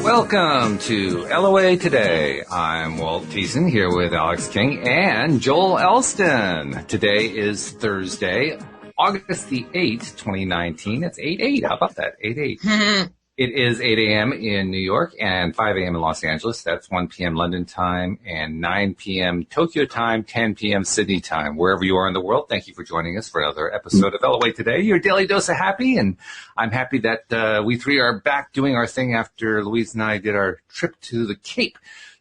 Welcome to LOA Today. I'm Walt Thiessen here with Alex King and Joel Elston. Today is Thursday, August the 8th, 2019. It's 8/8. How about that? 8/8. It is 8 a.m. in New York and 5 a.m. in Los Angeles. That's 1 p.m. London time and 9 p.m. Tokyo time, 10 p.m. Sydney time. Wherever you are in the world, thank you for joining us for another episode of LOA Today, your daily dose of happy. And I'm happy that we three are back doing our thing after Louise and I did our trip to the Cape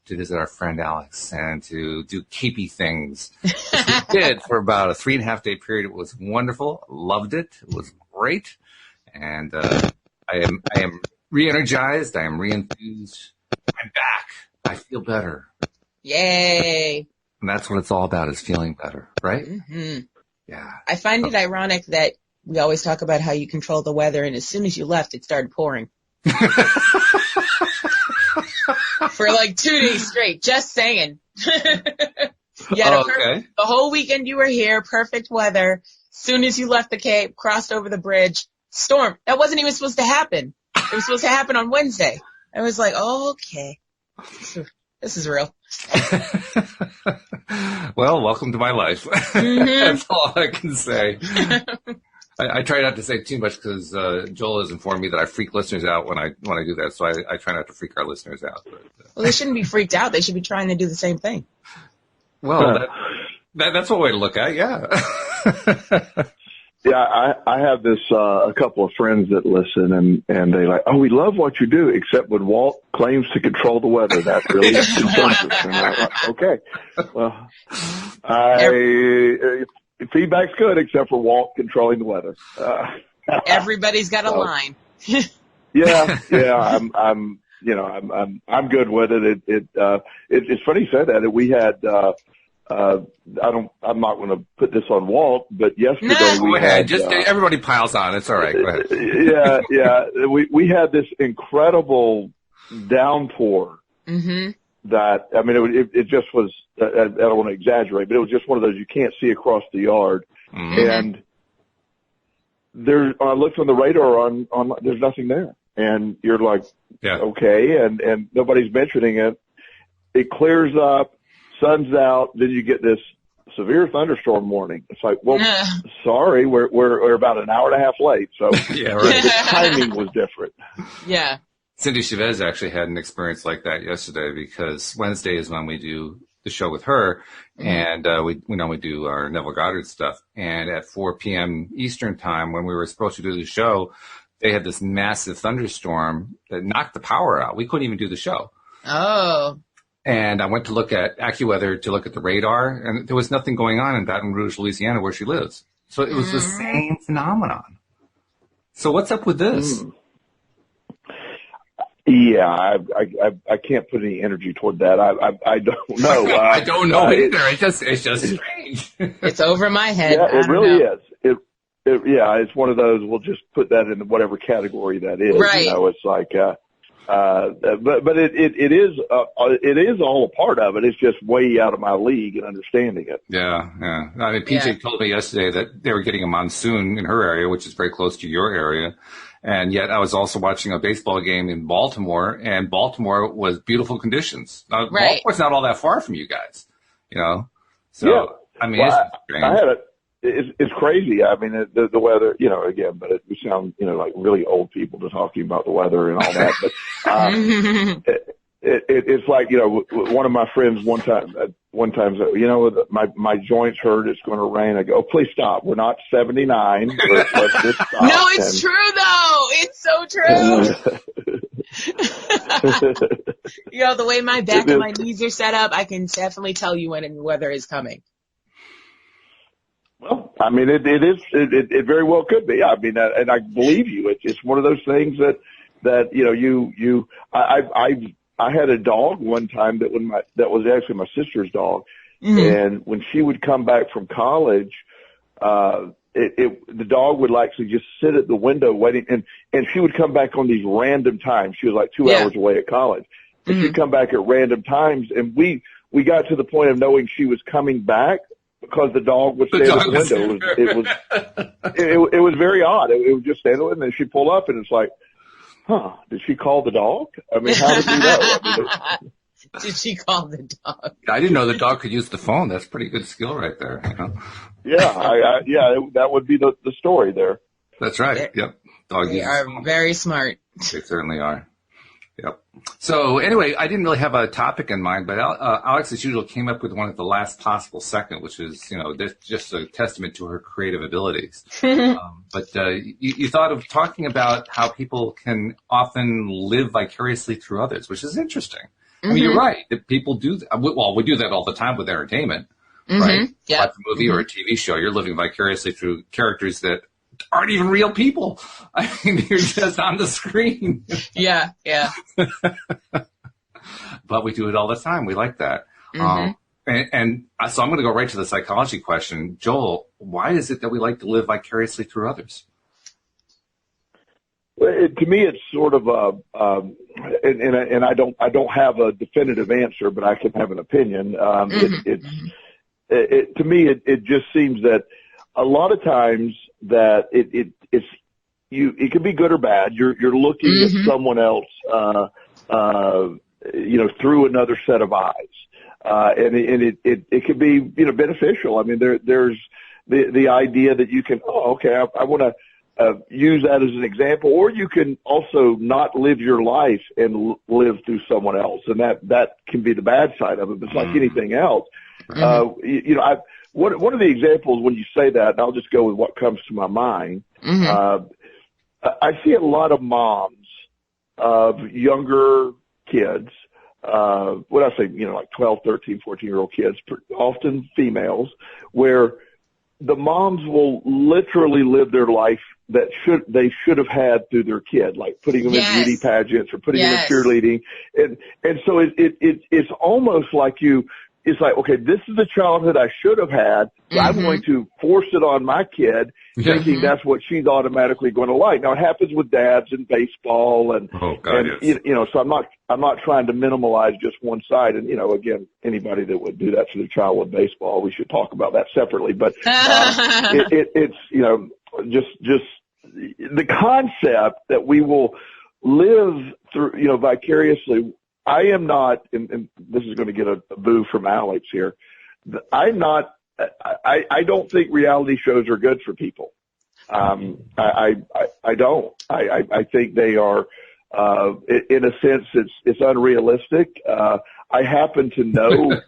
to visit our friend Alex and to do capey things. Which we did for about a 3.5 day period. It was wonderful. Loved it. It was great. And I am re-energized. I am re-enthused. I'm back. I feel better. Yay. And that's what it's all about, is feeling better, right? Mm-hmm. Yeah. I find it ironic that we always talk about how you control the weather, and as soon as you left, it started pouring. For like 2 days straight. Just saying. The whole weekend you were here, perfect weather. Soon as you left the Cape, crossed over the bridge, storm. That wasn't even supposed to happen. It was supposed to happen on Wednesday. I was like, oh, okay. This is real. Well, welcome to my life. Mm-hmm. That's all I can say. I try not to say too much because Joel has informed me that I freak listeners out when I do that, so I try not to freak our listeners out. But, well, they shouldn't be freaked out. They should be trying to do the same thing. Well, that's one way to look at it, yeah. Yeah, I have this, a couple of friends that listen and they like, oh, we love what you do, except when Walt claims to control the weather. That really concerns us. And I'm like, okay. Well, feedback's good except for Walt controlling the weather. Everybody's got a line. Yeah, I'm good with it. It's funny you say that. We had, I'm not going to put this on Walt, but yesterday we had everybody piles on. It's all right. Go ahead. Yeah. We had this incredible downpour. Mm-hmm. That, I mean, it just was, I don't want to exaggerate, but it was just one of those you can't see across the yard. Mm-hmm. And I looked on the radar on there's nothing there. And you're like, okay. And nobody's mentioning it. It clears up, sun's out, then you get this severe thunderstorm warning. It's like, well, sorry, we're about an hour and a half late. So yeah, right. The timing was different. Yeah. Cindy Chavez actually had an experience like that yesterday because Wednesday is when we do the show with her, and we normally do our Neville Goddard stuff. And at 4 p.m. Eastern time, when we were supposed to do the show, they had this massive thunderstorm that knocked the power out. We couldn't even do the show. Oh. And I went to look at AccuWeather to look at the radar, and there was nothing going on in Baton Rouge, Louisiana, where she lives. So it was the same phenomenon. So what's up with this? Yeah, I can't put any energy toward that. I don't know. I don't know either. It's just strange. It's over my head. Yeah, it really is. It's one of those. We'll just put that in whatever category that is. Right. You know, it's like, but it is all a part of it. It's just way out of my league in understanding it. Yeah. I mean, PJ told me yesterday that they were getting a monsoon in her area, which is very close to your area. And yet I was also watching a baseball game in Baltimore, and Baltimore was beautiful conditions. Now, right. Baltimore's not all that far from you guys, you know? So, yeah. I mean, it's strange. It's crazy. I mean, the weather, you know, again, but we sound, you know, like really old people to talking about the weather and all that. But, it's like, you know, one of my friends one time, you know, my joints hurt. It's going to rain. I go, oh, please stop. We're not 79. Let's just stop. No, it's true though. It's so true. You know, the way my back and my knees are set up, I can definitely tell you when weather is coming. Well, I mean, it very well could be. I mean, and I believe you. It's one of those things that, you know, I had a dog one time that was actually my sister's dog. Mm-hmm. And when she would come back from college, the dog would actually just sit at the window waiting, and she would come back on these random times. She was like 2 hours away at college. And she'd come back at random times, and we got to the point of knowing she was coming back because the dog would stand at the window. It was very odd. It would just stand there, and then she'd pull up, and it's like, did she call the dog? I mean, how did we know? I mean, did she call the dog? I didn't know the dog could use the phone. That's pretty good skill right there. You know? Yeah, that would be the story there. That's right. Yep. They are very smart. They certainly are. Yep. So anyway, I didn't really have a topic in mind, but Alex, as usual, came up with one at the last possible second, which is, just a testament to her creative abilities. But you thought of talking about how people can often live vicariously through others, which is interesting. Mm-hmm. I mean, you're right. That people do. Well, we do that all the time with entertainment, right? Yep. Like a movie or a TV show, you're living vicariously through characters that aren't even real people. I mean, they're just on the screen. Yeah. But we do it all the time. We like that. Mm-hmm. And so I'm going to go right to the psychology question. Joel, why is it that we like to live vicariously through others? Well, to me, it's sort of and I don't have a definitive answer, but I can have an opinion. To me, it just seems that a lot of times that it can be good or bad. You're looking at someone else, through another set of eyes, and it can be beneficial. I mean, there's the idea that you can I want to use that as an example, or you can also not live your life and live through someone else, and that can be the bad side of it. But it's like anything else. One of the examples when you say that, and I'll just go with what comes to my mind. I see a lot of moms of younger kids, what I say, like 12, 13, 14-year-old kids, often females, where the moms will literally live their life that they should have had through their kid, like putting them in beauty pageants or putting them in cheerleading. And so it's almost like it's like, okay, this is the childhood I should have had. So I'm going to force it on my kid, thinking that's what she's automatically going to like. Now it happens with dads in baseball, and so I'm not trying to minimize just one side. And again, anybody that would do that to their child with baseball, we should talk about that separately. But it's just the concept that we will live through vicariously. I am not, and this is going to get a boo from Alex here. I'm not. I don't think reality shows are good for people. I don't. I think they are, in a sense, it's unrealistic. I happen to know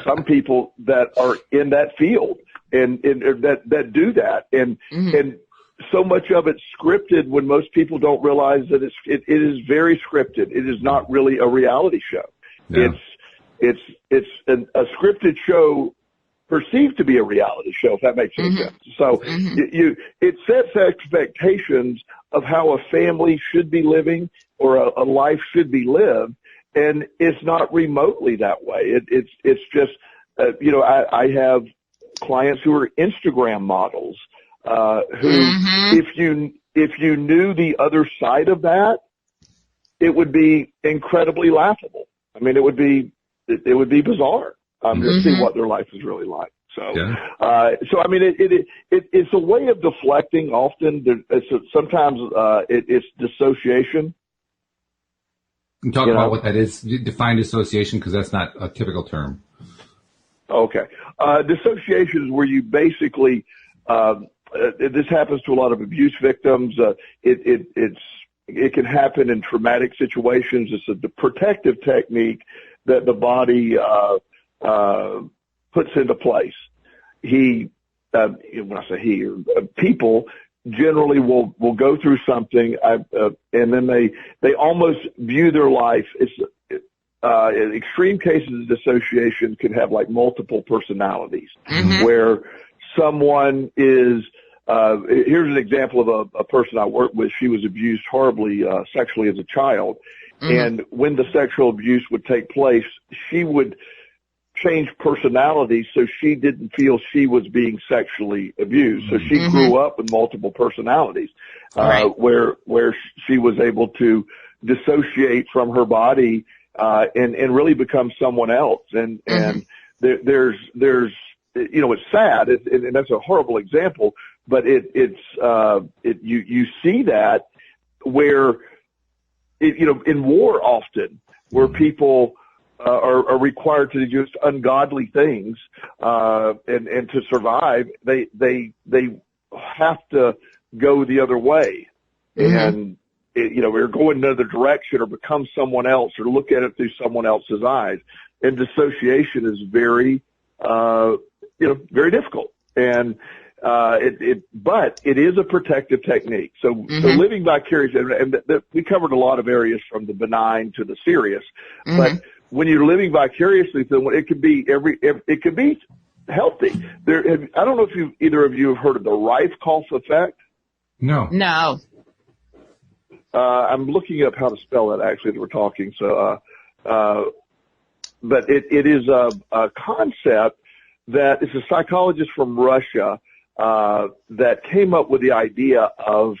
some people that are in that field and that do that, and so much of it's scripted when most people don't realize that it is very scripted. It is not really a reality show. Yeah. It's a scripted show perceived to be a reality show, if that makes any sense. So it sets expectations of how a family should be living or a life should be lived, and it's not remotely that way. It's just I have clients who are Instagram models. Who, if you knew the other side of that, it would be incredibly laughable. I mean, it would be bizarre to see what their life is really like. So, so I mean, it's a way of deflecting. Often, sometimes it's dissociation. You can talk about what that is. Define dissociation, because that's not a typical term. Okay, dissociation is where you basically. This happens to a lot of abuse victims. It can happen in traumatic situations. It's a protective technique that the body puts into place. When I say people generally will go through something, and then they almost view their life. In extreme cases of dissociation can have like multiple personalities, where someone is. Here's an example of a person I worked with. She was abused horribly sexually as a child. And when the sexual abuse would take place, she would change personalities so she didn't feel she was being sexually abused. So she grew up with multiple personalities, where she was able to dissociate from her body and really become someone else. And there's it's sad, and that's a horrible example, but you see that where in war often, where people are required to do just ungodly things, and to survive, they have to go the other way. And, we're going another direction or become someone else or look at it through someone else's eyes. And dissociation is very, very difficult. And, but it is a protective technique. So living vicariously, and we covered a lot of areas from the benign to the serious, but when you're living vicariously, it could be it could be healthy. I don't know if either of you have heard of the Rife-Koff effect. No. No. I'm looking up how to spell that actually as we're talking. So, but it is a concept that is a psychologist from Russia, that came up with the idea of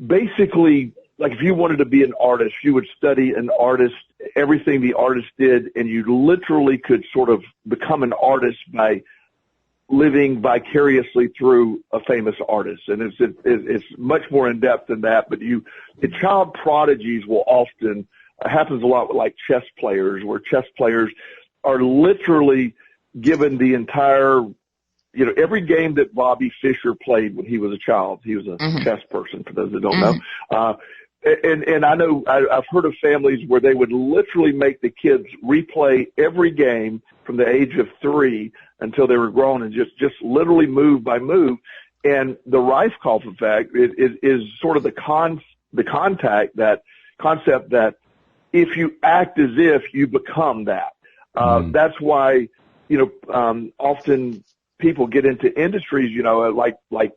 basically, like, if you wanted to be an artist, you would study an artist, everything the artist did, and you literally could sort of become an artist by living vicariously through a famous artist. And it's much more in depth than that, but the child prodigies will often, happens a lot with like chess players, where chess players are literally given the entire, every game that Bobby Fischer played when he was a child. He was a chess person, for those that don't know. And I know I've heard of families where they would literally make the kids replay every game from the age of 3 until they were grown, and just literally move by move. And the Rife-Koff effect is sort of the concept that if you act as if, you become that. That's why, often people get into industries, like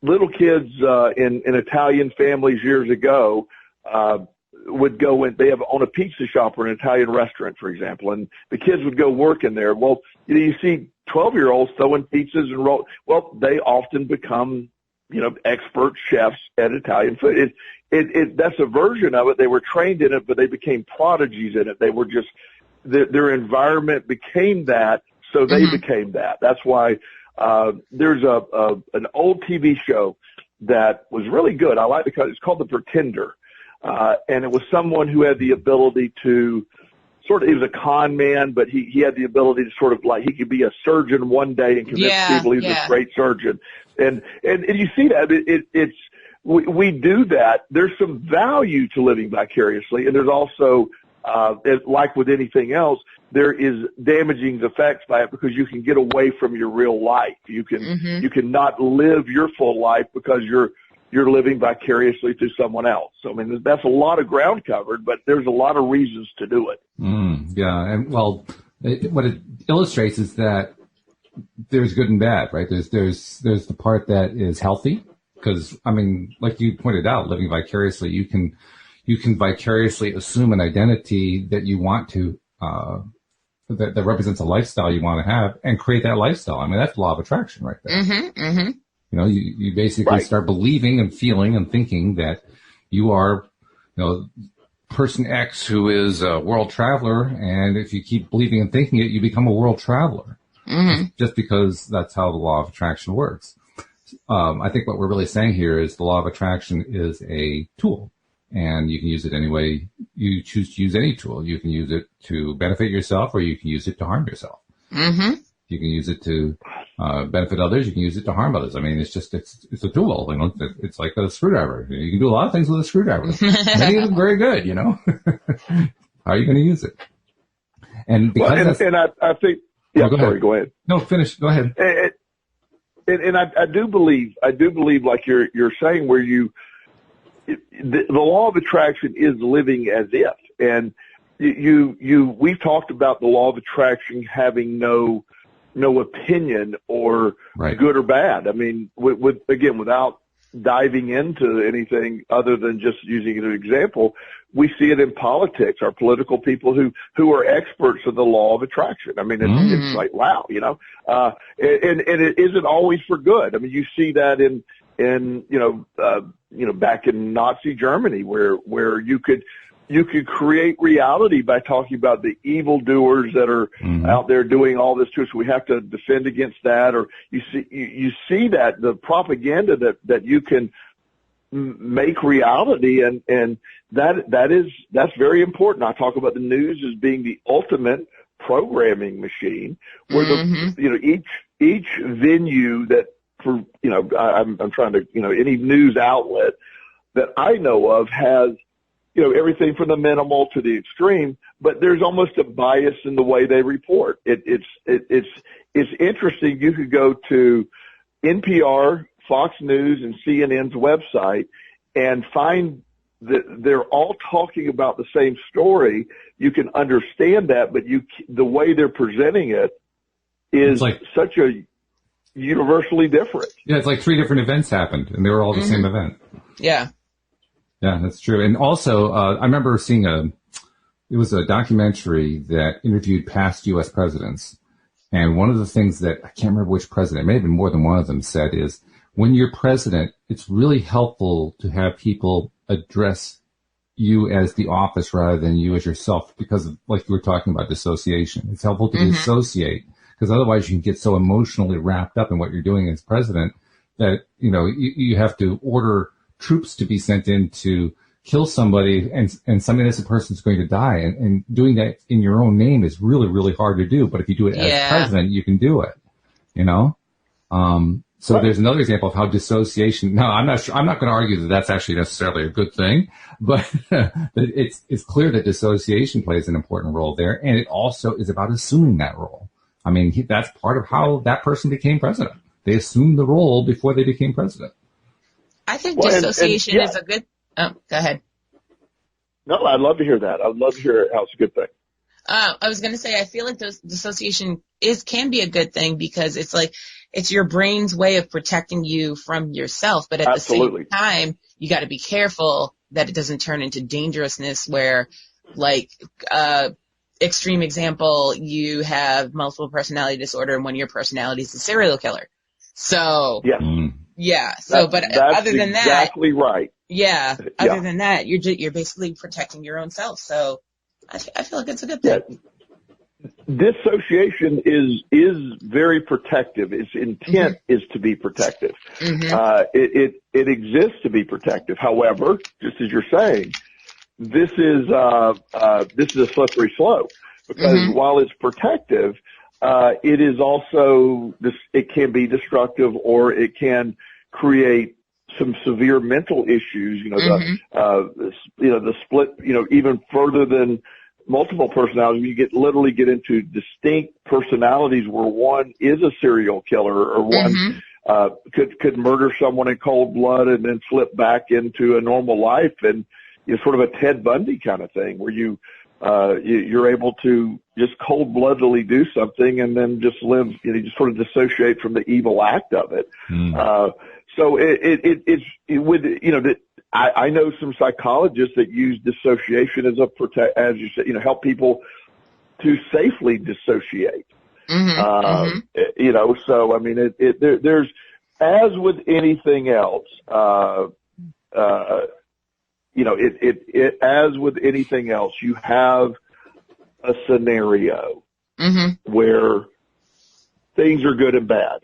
little kids in Italian families years ago would go in. They own a pizza shop or an Italian restaurant, for example, and the kids would go work in there. Well, you see 12-year-olds throwing pizzas and roll. Well, they often become, expert chefs at Italian food. That's a version of it. They were trained in it, but they became prodigies in it. They were just their environment became that, so they became that. That's why. There's an old TV show that was really good. I like it because it's called The Pretender. And it was someone who had the ability to he was a con man, but he had the ability to sort of, like, he could be a surgeon one day and convince people he was a great surgeon. And you see that we do that. There's some value to living vicariously, and there's also, like with anything else, there is damaging effects by it, because you can get away from your real life. You can not live your full life because you're living vicariously through someone else. So, I mean, that's a lot of ground covered, but there's a lot of reasons to do it. Yeah. And what it illustrates is that there's good and bad, right? There's the part that is healthy, because, I mean, like you pointed out, living vicariously, you can vicariously assume an identity that you want to, that represents a lifestyle you want to have, and create that lifestyle. I mean, that's law of attraction right there. You basically start believing and feeling and thinking that you are, person X who is a world traveler. And if you keep believing and thinking it, you become a world traveler. Just because that's how the law of attraction works. I think what we're really saying here is the law of attraction is a tool, and you can use it any way you choose to use any tool. You can use it to benefit yourself, or you can use it to harm yourself. You can use it to benefit others. You can use it to harm others. I mean, it's a tool. It's like a screwdriver. You can do a lot of things with a screwdriver. Many of them very good. How are you going to use it? And because I think. Yeah, go ahead. No, finish. Go ahead. And I do believe, like you're saying, where the law of attraction is living as if, and we've talked about the law of attraction having no opinion or good or bad. I mean, without diving into anything other than just using it as an example, we see it in politics. Our political people who are experts in the law of attraction. I mean, it's like, wow, and it isn't always for good. I mean, you see that in back in Nazi Germany, where you could create reality by talking about the evildoers that are out there doing all this to us. We have to defend against that. Or you see that the propaganda that you can make reality, and that's very important. I talk about the news as being the ultimate programming machine, where each venue that I'm trying to any news outlet that I know of has everything from the minimal to the extreme, but there's almost a bias in the way they report. It's interesting. You could go to NPR, Fox News, and CNN's website and find that they're all talking about the same story. You can understand that, but the way they're presenting it is such a universally different. Yeah, it's like 3 different events happened, and they were all the same event. Yeah. Yeah, that's true. And also, I remember seeing it was a documentary that interviewed past U.S. presidents. And one of the things that, I can't remember which president, it may have been more than one of them, said is, when you're president, it's really helpful to have people address you as the office rather than you as yourself, because of, like you were talking about, dissociation. It's helpful to dissociate, because otherwise you can get so emotionally wrapped up in what you're doing as president that, you have to order troops to be sent in to kill somebody, and some innocent person's going to die. And doing that in your own name is really, really hard to do. But if you do it as president, you can do it, So there's another example of how dissociation. Now, I'm not going to argue that that's actually necessarily a good thing, but it's clear that dissociation plays an important role there. And it also is about assuming that role. I mean, that's part of how that person became president. They assumed the role before they became president. I think dissociation is a good. Oh, go ahead. No, I'd love to hear that. I'd love to hear how it's a good thing. I was going to say, I feel like dissociation can be a good thing, because it's your brain's way of protecting you from yourself. But at the same time, you got to be careful that it doesn't turn into dangerousness where, extreme example, you have multiple personality disorder and one of your personalities is a serial killer. So, yeah. So, but other than that, exactly right. Yeah. Other than that, you're basically protecting your own self. So I feel like it's a good thing. Yeah. Dissociation is very protective. Its intent is to be protective. It exists to be protective. However, just as you're saying, this is a slippery slope, because while it's protective, it is also it can be destructive, or it can create some severe mental issues. The split. Even further than multiple personalities, you literally get into distinct personalities where one is a serial killer, or one could murder someone in cold blood and then slip back into a normal life, and sort of a Ted Bundy kind of thing, where you're able to just cold-bloodedly do something and then just live, you just sort of dissociate from the evil act of it. So I know some psychologists that use dissociation as as you said, help people to safely dissociate. So I mean, there's, as with anything else, as with anything else, you have a scenario where things are good and bad.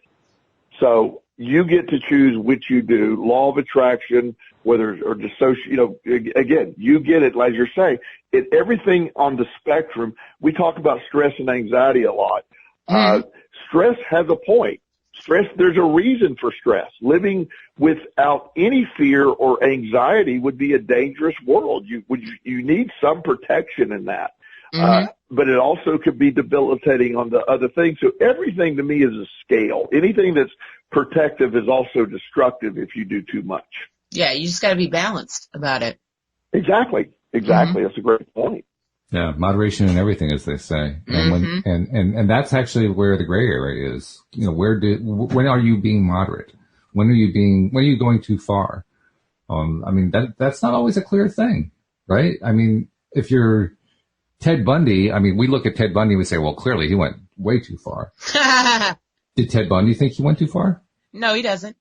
So you get to choose which you do. Law of attraction, or dissociate, again, you get it, as you're saying, everything on the spectrum. We talk about stress and anxiety a lot. Stress has a point. Stress, there's a reason for stress. Living without any fear or anxiety would be a dangerous world. You need some protection in that. But it also could be debilitating on the other things. So everything to me is a scale. Anything that's protective is also destructive if you do too much. Yeah, you just got to be balanced about it. Exactly. That's a great point. Yeah, moderation in everything, as they say. And and that's actually where the gray area is. When are you being moderate? When are you going too far? That's not always a clear thing, right? I mean, if you're Ted Bundy, we look at Ted Bundy and we say, well, clearly he went way too far. Did Ted Bundy think he went too far? No, he doesn't.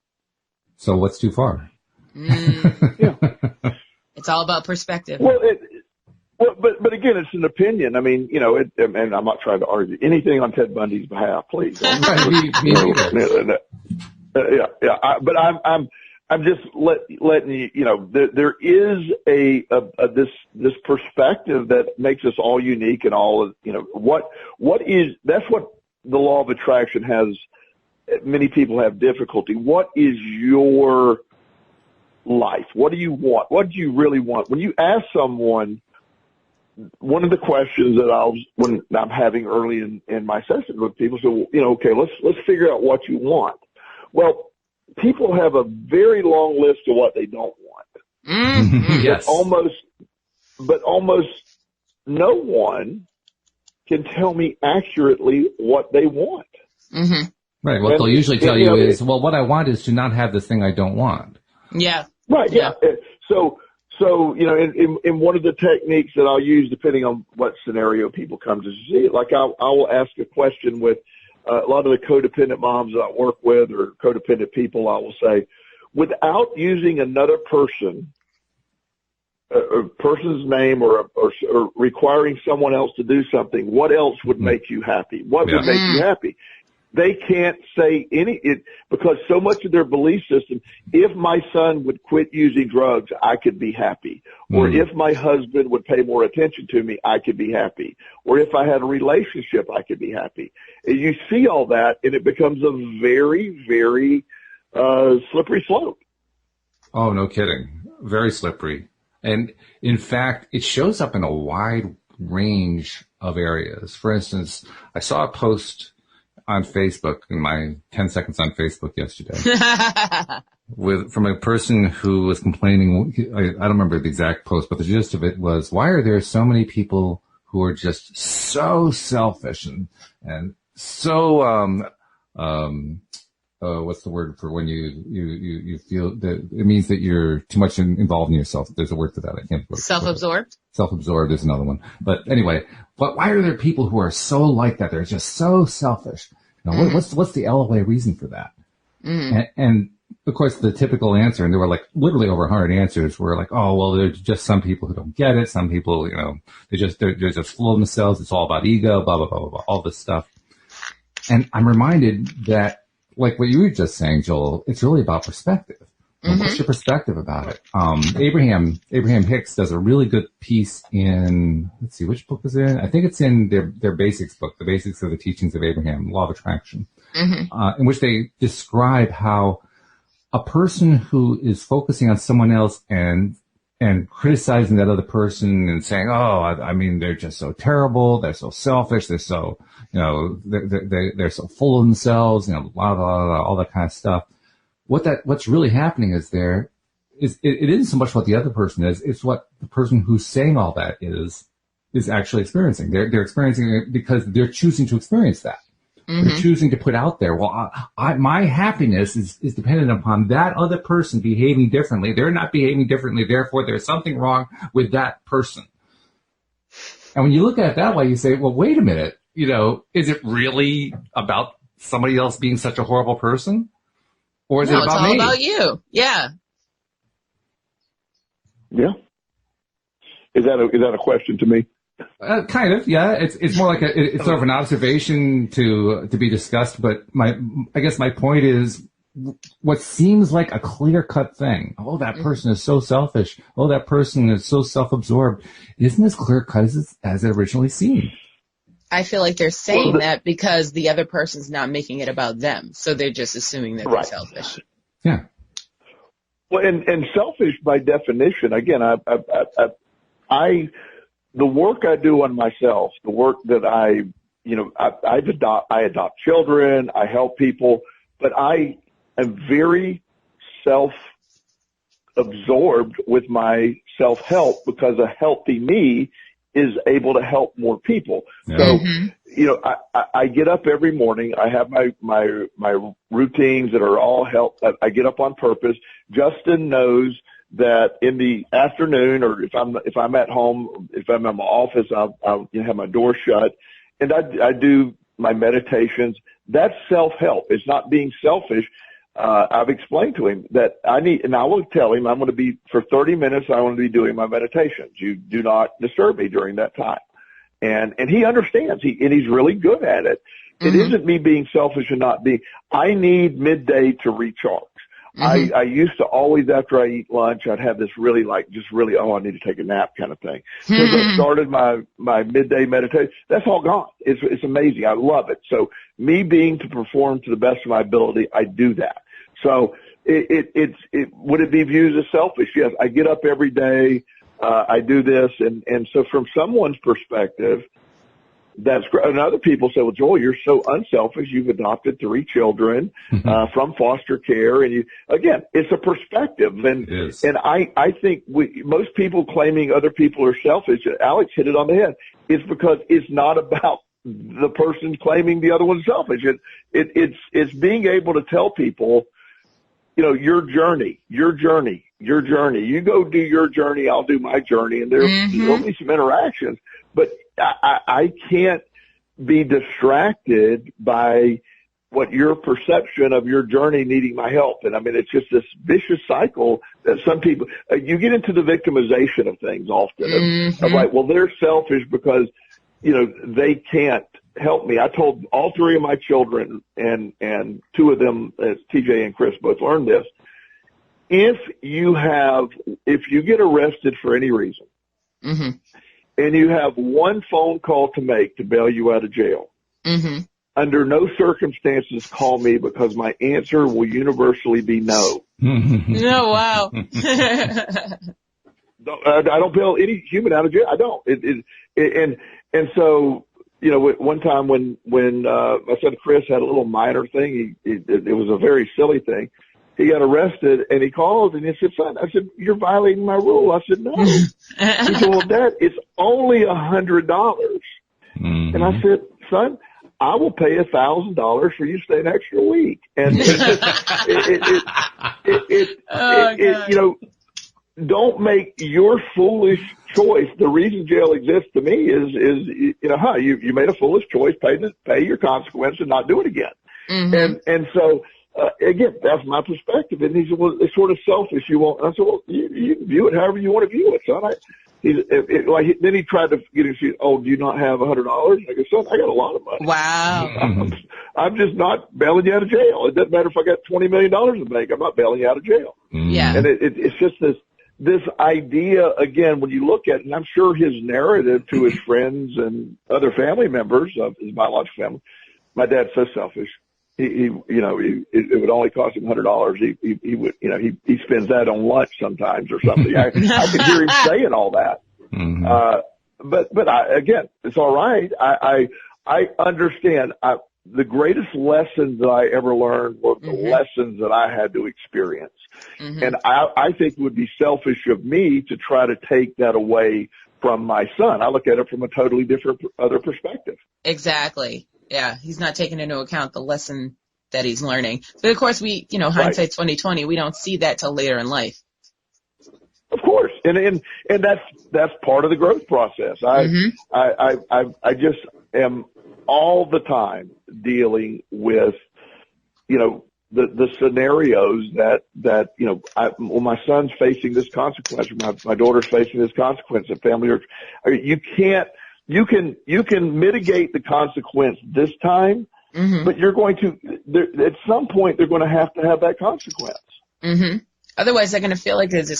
So what's too far? Yeah. It's all about perspective. But again, it's an opinion. And I'm not trying to argue anything on Ted Bundy's behalf, please. Me neither. But I'm just letting you know, there is this perspective that makes us all unique and all, you know, that's what the law of attraction has. Many people have difficulty. What is your life? What do you want? What do you really want? When you ask someone, one of the questions that when I'm having early in my session with people, so, you know, okay, let's figure out what you want. Well, people have a very long list of what they don't want. Mm-hmm. Yes. But almost no one can tell me accurately what they want. Mm-hmm. Right. What they'll usually tell you is, well, what I want is to not have this thing I don't want. Yeah. Right. Yeah. So, you know, in one of the techniques that I'll use, depending on what scenario people come to see, like I will ask a question with a lot of the codependent moms that I work with or codependent people. I will say, without using another person, a person's name or requiring someone else to do something, what else would make you happy? What would make you happy? They can't say because so much of their belief system, if my son would quit using drugs, I could be happy. Or if my husband would pay more attention to me, I could be happy. Or if I had a relationship, I could be happy. And you see all that, and it becomes a very, very slippery slope. Oh, no kidding. Very slippery. And in fact, it shows up in a wide range of areas. For instance, I saw a post on Facebook in my 10 seconds on Facebook yesterday from a person who was complaining. I don't remember the exact post, but the gist of it was, why are there so many people who are just so selfish and so, what's the word for when you feel that it means that you're too much involved in yourself? There's a word for that. I can't. Self-absorbed? Self-absorbed is another one. But anyway, why are there people who are so like that? They're just so selfish. You know, what's the LOA reason for that? And of course, the typical answer, and there were like literally over 100 answers, were like, oh, well, there's just some people who don't get it. Some people, you know, they're just full of themselves. It's all about ego, blah, blah, blah, blah, blah, all this stuff. And I'm reminded that, like what you were just saying, Joel, it's really about perspective. What's your perspective about it? Abraham Hicks does a really good piece in, let's see, which book is it in? I think it's in their basics book, The Basics of the Teachings of Abraham, Law of Attraction, in which they describe how a person who is focusing on someone else and criticizing that other person and saying, oh, I mean, they're just so terrible, they're so selfish, they're so, you know, they're so full of themselves, you know, blah, blah, blah, all that kind of stuff. What's really happening is it isn't so much what the other person is, it's what the person who's saying all that is actually experiencing. They're experiencing it because they're choosing to experience that. They're choosing to put out there, well, my happiness is dependent upon that other person behaving differently. They're not behaving differently, therefore there's something wrong with that person. And when you look at it that way, you say, well, wait a minute, you know, is it really about somebody else being such a horrible person? Or is it about me? It's all about you. Yeah. Yeah. Is that a question to me? Kind of, yeah. It's more like it's sort of an observation to be discussed. But I guess my point is, what seems like a clear-cut thing. Oh, that person is so selfish. Oh, that person is so self-absorbed. Isn't as clear-cut as it originally seemed. I feel like they're saying that because the other person's not making it about them. So they're just assuming that they're selfish. Yeah. Well, and selfish by definition, again, the work I do on myself, the work that I adopt children, I help people, but I am very self-absorbed with my self-help because a healthy me is able to help more people. Yeah. So, you know, I get up every morning. I have my routines that are all help. I get up on purpose. Justin knows that in the afternoon, or if I'm at home, if I'm in my office, I'll have my door shut, and I do my meditations. That's self-help. It's not being selfish. I've explained to him that and I will tell him I'm going to be, for 30 minutes, I want to be doing my meditations. You do not disturb me during that time. And he understands. He's really good at it. It isn't me being selfish and not being, I need midday to recharge. I used to always, after I eat lunch, I'd have this really I need to take a nap kind of thing. Because I started my midday meditation. That's all gone. It's amazing. I love it. So me being to perform to the best of my ability, I do that. So would it be viewed as selfish? Yes. I get up every day. I do this. And so from someone's perspective, that's great. And other people say, well, Joel, you're so unselfish. You've adopted 3 children, from foster care. And again, it's a perspective. And I think most people claiming other people are selfish, Alex hit it on the head. It's because it's not about the person claiming the other one's selfish. It's being able to tell people, your journey. You go do your journey. I'll do my journey. And there'll be some interactions, but I can't be distracted by what your perception of your journey needing my help. And I mean, it's just this vicious cycle that some people, you get into the victimization of things often of like, well, they're selfish because, they can't help me. I told all 3 of my children and 2 of them, TJ and Chris both learned this. If you get arrested for any reason, and you have one phone call to make to bail you out of jail, under no circumstances call me because my answer will universally be no. No, wow. I don't bail any human out of jail. I don't. And so, one time when my son Chris had a little minor thing, it was a very silly thing. He got arrested and he called and he said, son, I said, you're violating my rule. I said, no. He said, well, Dad, it's only $100. And I said, son, I will pay $1,000 for you to stay an extra week. And don't make your foolish choice. The reason jail exists to me is you made a foolish choice, pay your consequence and not do it again. And so, again, that's my perspective. And he said, well, it's sort of selfish. You won't. I said, well, you can view it however you want to view it, son. Then he tried to get him. Oh, do you not have $100? I go, son, I got a lot of money. Wow. I'm just not bailing you out of jail. It doesn't matter if I got $20 million in the bank. I'm not bailing you out of jail. Yeah. And it's just this idea, again, when you look at it, and I'm sure his narrative to his friends and other family members of his biological family, my dad's so selfish. It would only cost him $100. He would, he spends that on lunch sometimes or something. I can hear him saying all that. But again, it's all right. I understand. The greatest lessons that I ever learned were the lessons that I had to experience. And I think it would be selfish of me to try to take that away from my son. I look at it from a totally different other perspective. Exactly. Yeah. He's not taking into account the lesson that he's learning. But of course hindsight's 2020. We don't see that till later in life. Of course. And that's part of the growth process. I just am all the time dealing with, the scenarios that when my son's facing this consequence, my daughter's facing this consequence of family, you can mitigate the consequence this time, but you're going to, at some point, they're going to have that consequence. Otherwise, they're going to feel like there's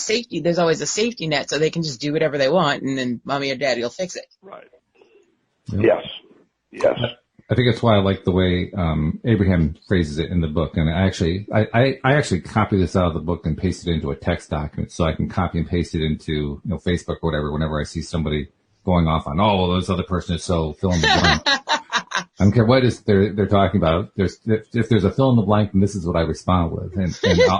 always a safety net, so they can just do whatever they want, and then mommy or daddy will fix it. Right. Yep. Yes. I think that's why I like the way Abraham phrases it in the book. And I actually copy this out of the book and paste it into a text document so I can copy and paste it into Facebook or whatever whenever I see somebody going off on, this other person is so fill in the blank. I don't care what they're talking about. If there's a fill in the blank, then this is what I respond with, and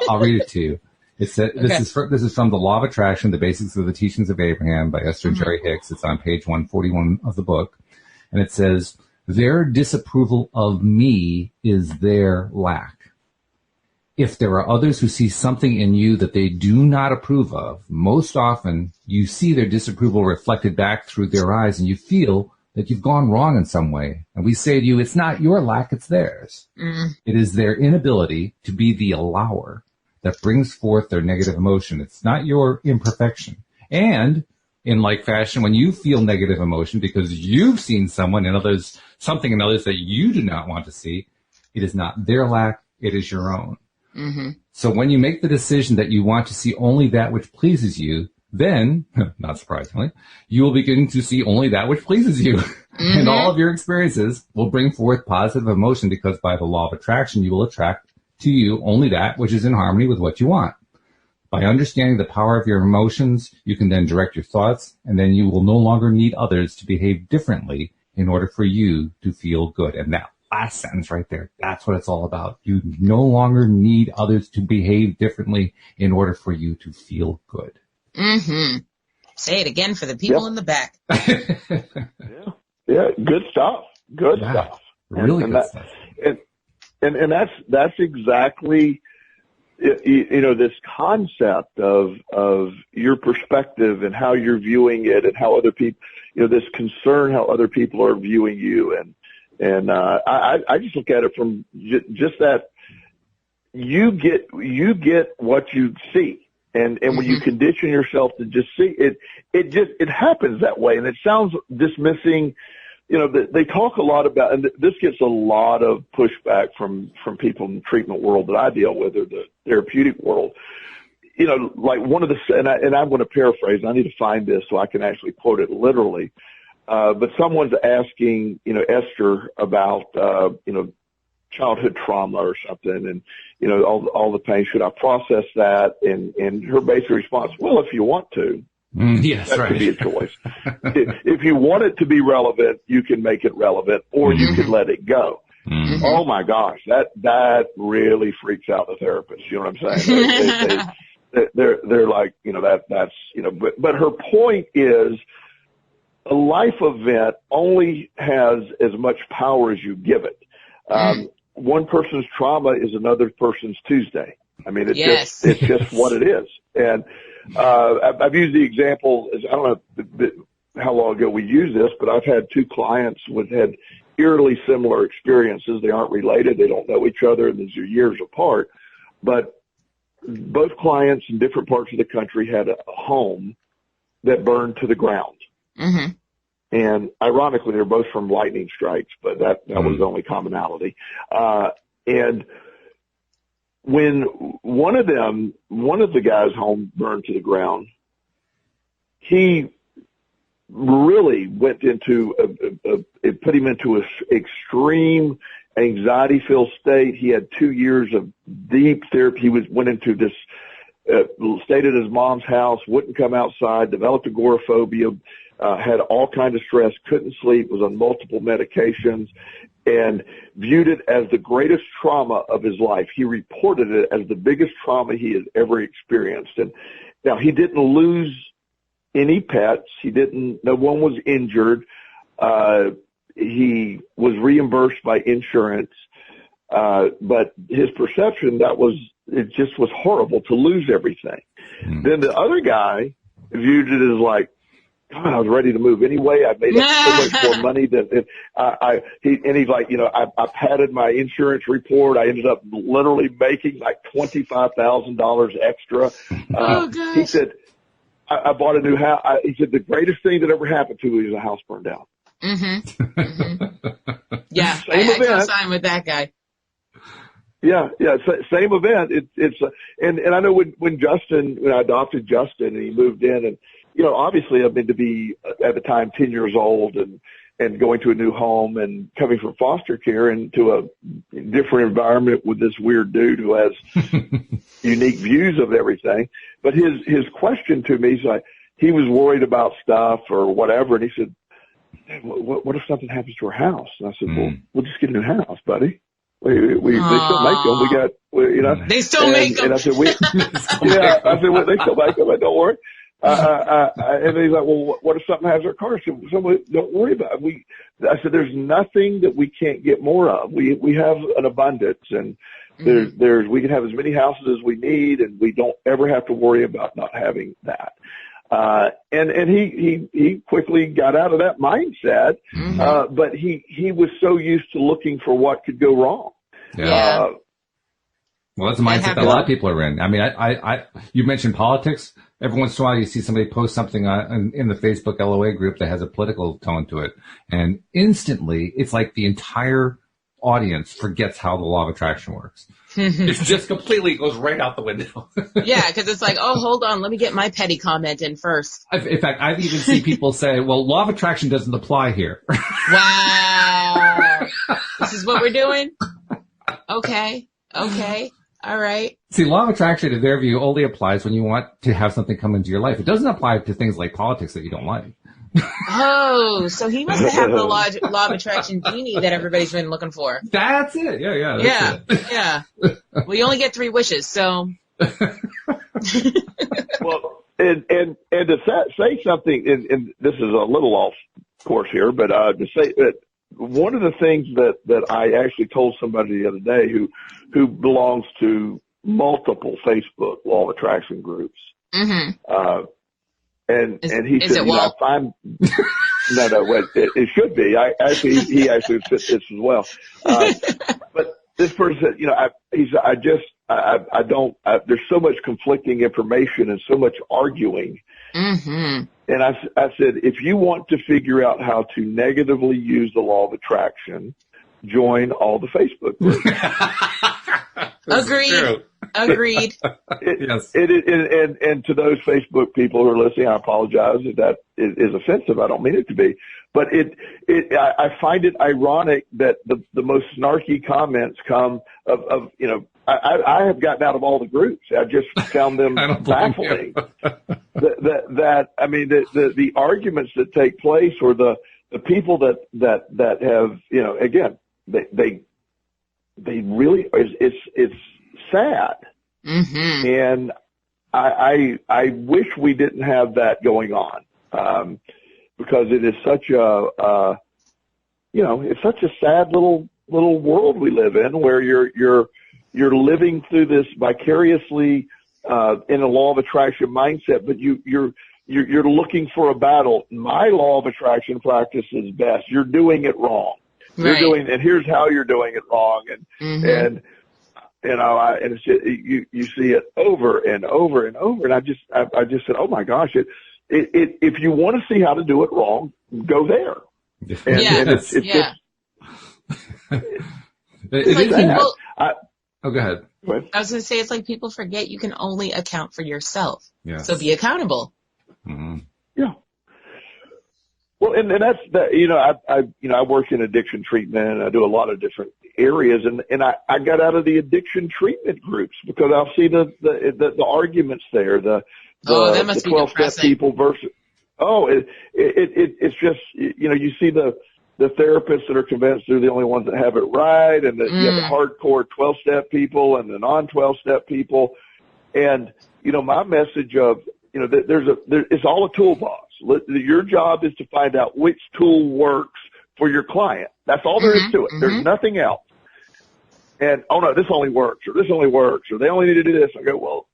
I'll read it to you. It said, this is from The Law of Attraction, The Basics of the Teachings of Abraham by Esther and Jerry Hicks. It's on page 141 of the book. And it says, their disapproval of me is their lack. If there are others who see something in you that they do not approve of, most often you see their disapproval reflected back through their eyes and you feel that you've gone wrong in some way. And we say to you, it's not your lack, it's theirs. It is their inability to be the allower that brings forth their negative emotion. It's not your imperfection. And in like fashion, when you feel negative emotion because you've seen something in others that you do not want to see, it is not their lack, it is your own. Mm-hmm. So when you make the decision that you want to see only that which pleases you, then, not surprisingly, you will begin to see only that which pleases you. Mm-hmm. And all of your experiences will bring forth positive emotion because by the law of attraction, you will attract to you only that which is in harmony with what you want. By understanding the power of your emotions, you can then direct your thoughts, and then you will no longer need others to behave differently in order for you to feel good. And that last sentence right there, that's what it's all about. You no longer need others to behave differently in order for you to feel good. Mm-hmm. Say it again for the people in the back. Yeah, good stuff. Good stuff. Really good stuff. And that's exactly, this concept of your perspective and how you're viewing it and how other people, this concern how other people are viewing you. And I just look at it from just that you get what you see. And when you condition yourself to just see it, it happens that way. And it sounds dismissing. They talk a lot about, and this gets a lot of pushback from people in the treatment world that I deal with, or the therapeutic world. Like one of the, and I'm going to paraphrase, I need to find this so I can actually quote it literally. But someone's asking, Esther about, childhood trauma or something, and, all the pain, should I process that? And her basic response, well, if you want to. Yes, that right. could be a choice. If you want it to be relevant, you can make it relevant, or you can let it go. Mm-hmm. Oh my gosh, that really freaks out the therapist. You know what I'm saying? They're like, but her point is, a life event only has as much power as you give it. One person's trauma is another person's Tuesday. I mean, it's just what it is. And I've used the example, I don't know how long ago we used this, but I've had two clients who had eerily similar experiences. They aren't related. They don't know each other, and these are years apart. But both clients in different parts of the country had a home that burned to the ground. Mm-hmm. And ironically, they're both from lightning strikes, but that was the only commonality. And when one of the guys' home burned to the ground, he really went into it put him into an extreme anxiety-filled state. He had 2 years of deep therapy. He went into this, stayed at his mom's house, wouldn't come outside, developed agoraphobia, had all kinds of stress, couldn't sleep, was on multiple medications, and viewed it as the greatest trauma of his life. He reported it as the biggest trauma he had ever experienced. And now he didn't lose any pets. No one was injured. He was reimbursed by insurance. But his perception, it just was horrible to lose everything. Mm. Then the other guy viewed it as like, God, I was ready to move anyway. I made up so much more money than he's like, I padded my insurance report. I ended up literally making like $25,000 extra. He said, I bought a new house. He said the greatest thing that ever happened to me was a house burned down. Mm-hmm. Mm-hmm. Yeah, I co-sign with that guy. Yeah, same event. And I know when I adopted Justin and he moved in, and obviously I've been to be at the time 10 years old and going to a new home and coming from foster care into a different environment with this weird dude who has unique views of everything. But his question to me is like, he was worried about stuff or whatever, and he said, what if something happens to our house? And I said, well, we'll just get a new house, buddy. They still make them. They still make them. And I said, well, they still make them. Don't worry. And he's like, well, what if something happens to our car? I said, don't worry about it. I said, there's nothing that we can't get more of. We have an abundance, and we can have as many houses as we need, and we don't ever have to worry about not having that. And he quickly got out of that mindset, but he was so used to looking for what could go wrong. Yeah. Well, that's the mindset that a lot of people are in. I mean, you mentioned politics. Every once in a while you see somebody post something in the Facebook LOA group that has a political tone to it. And instantly it's like audience forgets how the law of attraction works. It just completely goes right out the window. Yeah, because it's like, oh, hold on, let me get my petty comment in first. In fact, I've even seen people say, well, law of attraction doesn't apply here. Wow. This is what we're doing? Okay. All right. See, law of attraction, in their view, only applies when you want to have something come into your life. It doesn't apply to things like politics that you don't like. Oh, so he must have the law of attraction genie that everybody's been looking for. That's it. Yeah. Yeah. Well, you only get 3 wishes, so. Well, and to say something, and this is a little off course here, but to say that one of the things that I actually told somebody the other day who belongs to multiple Facebook law of attraction groups. Mm-hmm. And he said, Walt? no, it should be. He actually fits this as well. But this person said, there's so much conflicting information and so much arguing. Mm-hmm. And I said, if you want to figure out how to negatively use the law of attraction, join all the Facebook groups. Agreed. Yes. And to those Facebook people who are listening, I apologize if that is offensive. I don't mean it to be, but I find it ironic that the most snarky comments come of I have gotten out of all the groups. I just found them baffling. The arguments that take place, or the people that have, again, they really, it's sad. Mm-hmm. And I wish we didn't have that going on, because it is such it's such a sad little world we live in, where you're living through this vicariously, in a law of attraction mindset, but you're looking for a battle. My law of attraction practice is best. You're doing it wrong. Right. And here's how you're doing it wrong. And it's just, you see it over and over and over. And I just said, oh my gosh, if you want to see how to do it wrong, go there. Go ahead. I was going to say, it's like people forget you can only account for yourself. Yes. So be accountable. Mm-hmm. Yeah. Well, and that's that. I work in addiction treatment, and I do a lot of different areas, and I got out of the addiction treatment groups because I'll see the arguments there. That must be 12-step people versus. It's just you see the therapists that are convinced they're the only ones that have it right, and that you have the hardcore 12-step people and the non-12-step people. And, my message of, it's all a toolbox. Your job is to find out which tool works for your client. That's all there is to it. Mm-hmm. There's nothing else. And, oh no, this only works, or they only need to do this. I go, well,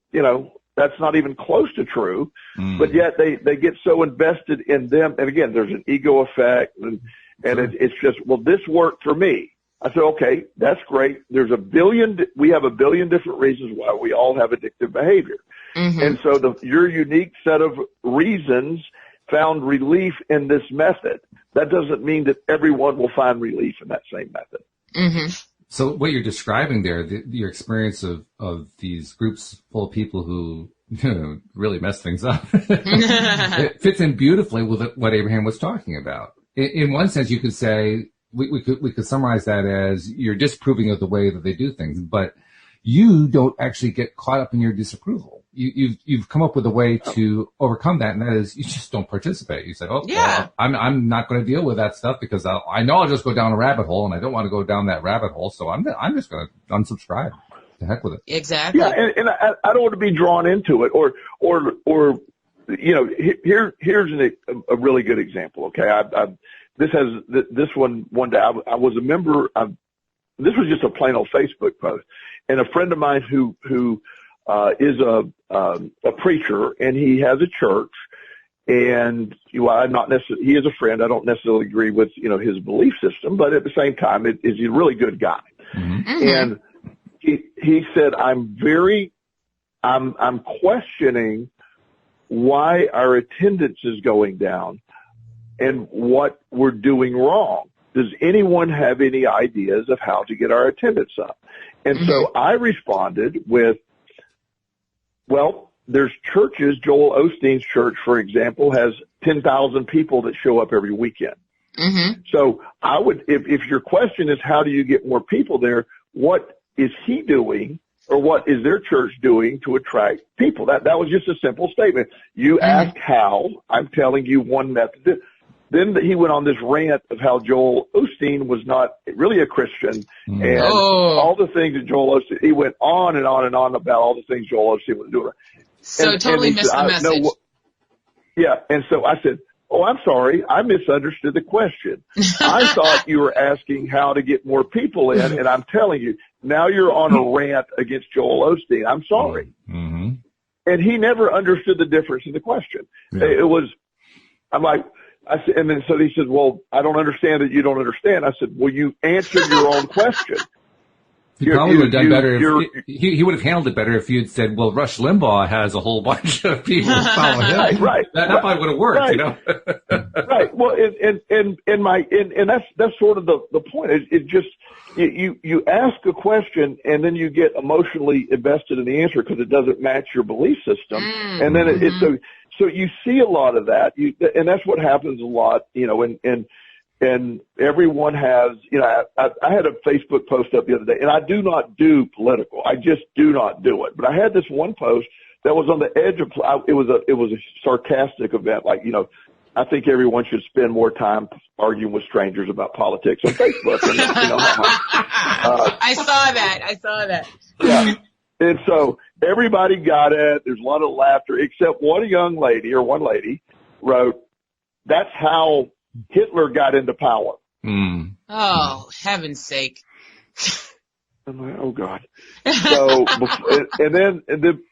that's not even close to true, but yet they get so invested in them. And again, there's an ego effect, and it's just, well, this worked for me. I said, okay, that's great. We have a billion different reasons why we all have addictive behavior. Mm-hmm. And so your unique set of reasons found relief in this method. That doesn't mean that everyone will find relief in that same method. Mm-hmm. So what you're describing there, your experience of these groups full of people who really mess things up, it fits in beautifully with what Abraham was talking about. In one sense, you could say we could summarize that as you're disapproving of the way that they do things, but you don't actually get caught up in your disapproval. You've come up with a way to overcome that, and that is you just don't participate. You say, well, I'm not going to deal with that stuff because I know I'll just go down a rabbit hole, and I don't want to go down that rabbit hole, so I'm just going to unsubscribe. To heck with it. Exactly. Yeah, and I don't want to be drawn into it, or here's a really good example. Okay, this one day I was a member. This was just a plain old Facebook post, and a friend of mine who is a preacher, and he has a church, and I'm not necessarily, he is a friend. I don't necessarily agree with his belief system, but at the same time, he's a really good guy. Mm-hmm. And he said, I'm questioning why our attendance is going down and what we're doing wrong. does anyone have any ideas of how to get our attendance up? And so I responded with, well, there's churches. Joel Osteen's church, for example, has 10,000 people that show up every weekend. So I would, if your question is how do you get more people there, what is he doing or what is their church doing to attract people? That was just a simple statement. You ask how, I'm telling you one method. Then he went on this rant of how Joel Osteen was not really a Christian and all the things that Joel Osteen, he went on and on and on about all the things Joel Osteen was doing. So totally missed the message. And so I said, oh, I'm sorry. I misunderstood the question. I thought you were asking how to get more people in, and I'm telling you, now you're on a rant against Joel Osteen. I'm sorry. And he never understood the difference in the question. It was, I'm like, I said, and then so he said, well, I don't understand that you don't understand. I said, well, you answered your own question. He probably would have done better if he would have handled it better if you had said, well, Rush Limbaugh has a whole bunch of people following him. Right. That probably would have worked, you know? Right. Well, and that's sort of the point. It just, you ask a question and then you get emotionally invested in the answer because it doesn't match your belief system. And then so you see a lot of that. And that's what happens a lot, you know, and everyone has, you know, I had a Facebook post up the other day, and I do not do political. I just do not do it. But I had this one post that was on the edge of, it was a sarcastic event. Like, you know, I think everyone should spend more time arguing with strangers about politics on Facebook. And, you know, I saw that. Yeah. And so everybody got it. There's a lot of laughter, except one lady wrote, that's how Hitler got into power. Oh, heaven's sake. I'm like, oh God. So, and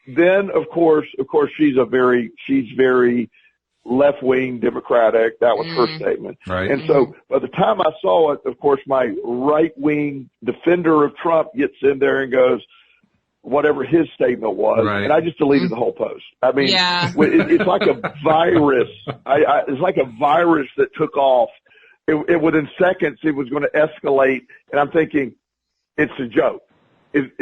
then of course, she's very left-wing Democratic. That was her statement. Right. And so by the time I saw it, of course, my right-wing defender of Trump gets in there and goes, whatever his statement was, and I just deleted the whole post. I mean, it's like a virus. It's like a virus that took off. It within seconds, it was going to escalate, and I'm thinking, it's a joke. It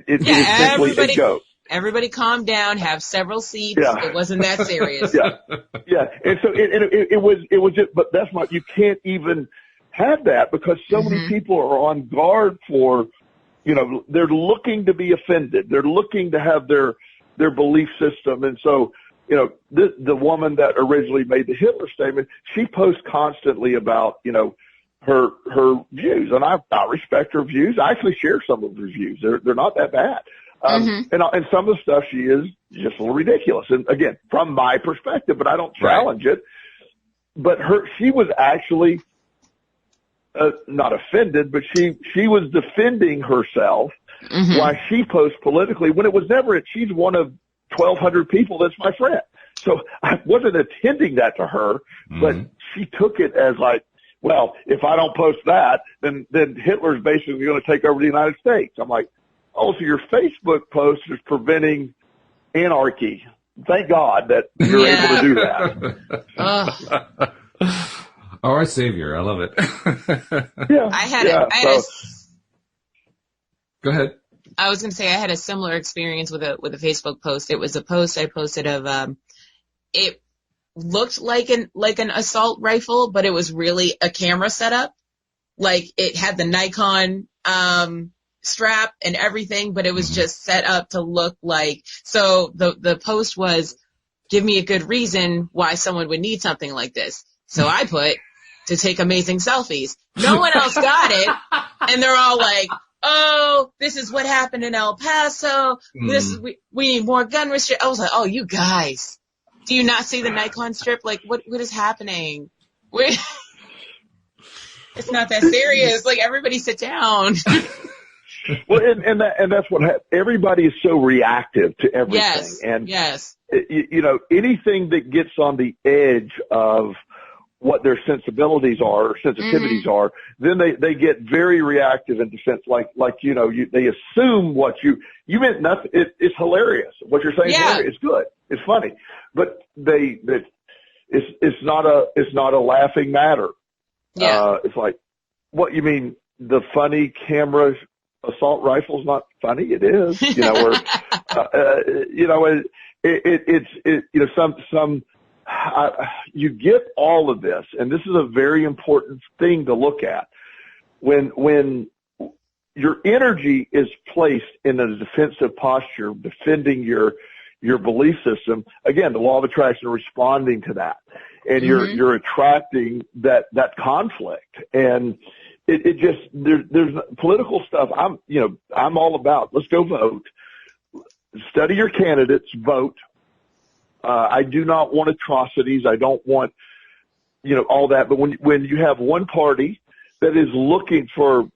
is simply a joke. Everybody calm down, have several seats. Yeah. It wasn't that serious. Yeah. And so it was just, but that's not, you can't even have that because so many people are on guard for, you know, they're looking to be offended. They're looking to have their belief system. And so, you know, the woman that originally made the Hitler statement, she posts constantly about, you know, her views. And I respect her views. I actually share some of her views. They're not that bad. And some of the stuff she is just a little ridiculous. And again, from my perspective, but I don't challenge it. But she was actually, not offended, but she was defending herself why she posts politically when it was never she's one of 1,200 people that's my friend. So I wasn't attending that to her, but she took it as like, well, if I don't post that, then Hitler's basically going to take over the United States. I'm like, oh, so your Facebook post is preventing anarchy. Thank God that you're able to do that. Oh, our savior. I love it. Go ahead. I was going to say I had a similar experience with a Facebook post. It was a post I posted of, it looked like an assault rifle, but it was really a camera setup. Like it had the Nikon, strap and everything, but it was just set up to look like, so the post was, give me a good reason why someone would need something like this. So I put, to take amazing selfies. No one else got it. And they're all like, oh, this is what happened in El Paso. We need more gun restriction. I was like, oh, you guys, do you not see the Nikon strip? Like, what is happening? It's not that serious. Like, everybody sit down. Well, and that's what happened. Everybody is so reactive to everything. Yes. And, yes. You know, anything that gets on the edge of what their sensibilities are or sensitivities are, then they get very reactive in defense. Like, you know, they assume what you meant nothing. It's hilarious. What you're saying is hilarious. It's good. It's funny. But it's not a laughing matter. Yeah. It's like, What you mean? The funny camera assault rifle's not funny? It is. You know, or you know, you get all of this, and this is a very important thing to look at. When your energy is placed in a defensive posture, defending your belief system, again, the law of attraction responding to that, and you're attracting that conflict. And it just there's political stuff. I'm all about. Let's go vote. Study your candidates. Vote. I do not want atrocities. I don't want all that. But when you have one party that is looking for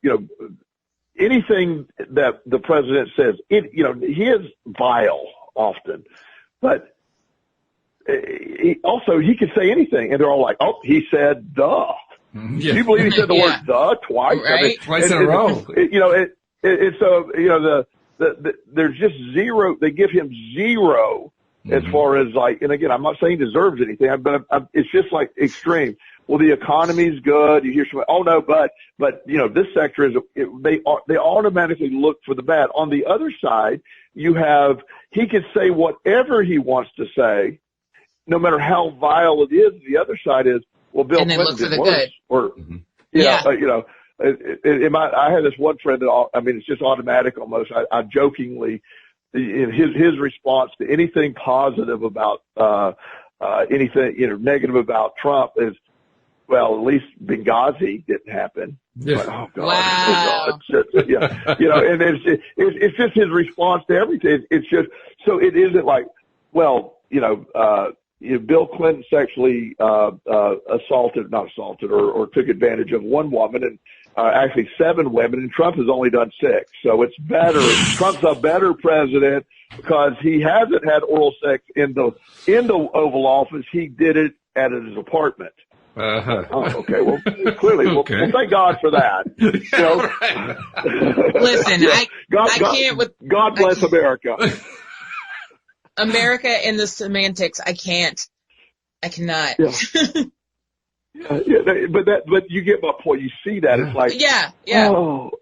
anything that the president says, he is vile often, but he could say anything, and they're all like, "Oh, he said duh." Yeah. Do you believe he said the word "duh" twice? Right. I mean, twice in a row. There's just zero. They give him zero as far as and again, I'm not saying he deserves anything, but it's just like extreme. Well, the economy's good. You hear somebody, oh no, but this sector they automatically look for the bad. On the other side, you have he can say whatever he wants to say, no matter how vile it is. The other side is, well, Bill Clinton did worse, or I had this one friend that it's just automatic almost. I jokingly, in his response to anything positive about anything negative about Trump is, well, at least Benghazi didn't happen. Yeah. But, oh God, wow. oh God. And it's just his response to everything. It's just, so it isn't like, well, Bill Clinton sexually not assaulted or took advantage of one woman, and actually 7 women, and Trump has only done 6. So it's better. Trump's a better president because he hasn't had oral sex in the Oval Office. He did it at his apartment. Uh-huh. Oh, okay. Well, clearly, Okay. well, thank God for that. Listen, I can't with God bless America. America and the semantics. I cannot. Yeah. But you get my point. You see that it's like, yeah. Oh,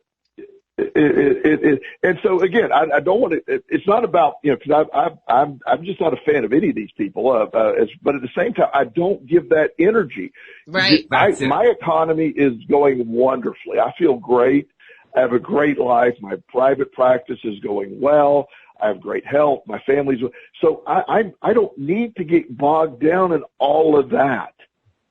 and so again, I don't want to. It's not about because I'm just not a fan of any of these people. But at the same time, I don't give that energy. Right. My economy is going wonderfully. I feel great. I have a great life. My private practice is going well. I have great health. My family's so I don't need to get bogged down in all of that.